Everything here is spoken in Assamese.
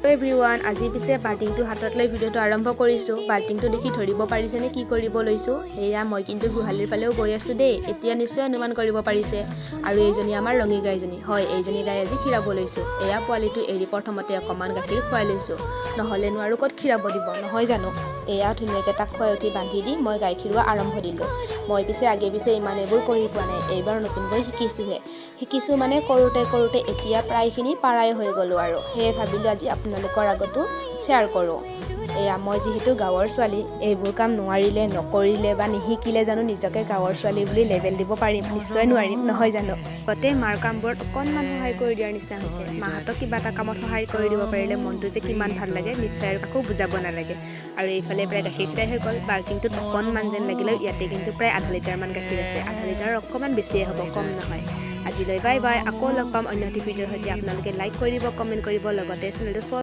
এভৰিৱান আজি পিছে বাল্টিংটো হাতত লৈ ভিডিঅ'টো আৰম্ভ কৰিছোঁ। বাল্টিংটো দেখি ধৰিব পাৰিছেনে কি কৰিব লৈছোঁ? এয়া মই কিন্তু গোহালিৰ ফালেও গৈ আছোঁ দেই। এতিয়া নিশ্চয় অনুমান কৰিব পাৰিছে। আৰু এইজনী আমাৰ ৰঙী গাইজনী হয়, এইজনী গাই আজি খীৰাব লৈছোঁ। এয়া পোৱালিটো এৰি প্ৰথমতে অকণমান গাখীৰ খুৱাই লৈছোঁ, নহ'লেনো আৰু ক'ত খীৰাব দিব নহয় জানো। এয়া ধুনীয়াকৈ তাক খুৱাই উঠি বান্ধি দি মই গাই খীৰোৱা আৰম্ভ দিলোঁ। মই পিছে আগে পিছে ইমান এইবোৰ কৰি পোৱা নাই, এইবাৰ নতুনকৈ শিকিছোঁ মানে কৰোঁতে এতিয়া প্ৰায়খিনি পাৰাই হৈ গ'লোঁ আৰু সেয়ে ভাবিলোঁ আজি আপোনালোকৰ আগতো শ্বেয়াৰ কৰোঁ। এয়া মই যিহেতু গাঁৱৰ ছোৱালী, এইবোৰ কাম নোৱাৰিলে নকৰিলে বা নিশিকিলে জানো নিজকে গাঁৱৰ ছোৱালী বুলি লেবেল দিব পাৰিম? নিশ্চয় নোৱাৰিম নহয় জানো। লগতে মাৰ কামবোৰত অকণমান সহায় কৰি দিয়াৰ নিচিনা হৈছে। মাহঁতক কিবা এটা কামত সহায় কৰি দিব পাৰিলে মনটো যে কিমান ভাল লাগে নিশ্চয় আৰু কাকো বুজাব নালাগে। আৰু এইফালে প্ৰায় গাখীৰ খীৰাই হৈ গ'ল। বাল্টিংটোত অকণমান যেন লাগিলেও ইয়াতে কিন্তু প্ৰায় আধা লিটাৰমান গাখীৰ আছে। আধা লিটাৰৰ অকণমান বেছিয়ে হ'ব, কম নহয়। আজিলৈ বাই বাই। আকৌ লগ পাম অন্য এটি ভিডিঅ'ৰ সৈতে। আপোনালোকে লাইক কৰি দিব, কমেণ্ট কৰিব, লগতে চেনেলটো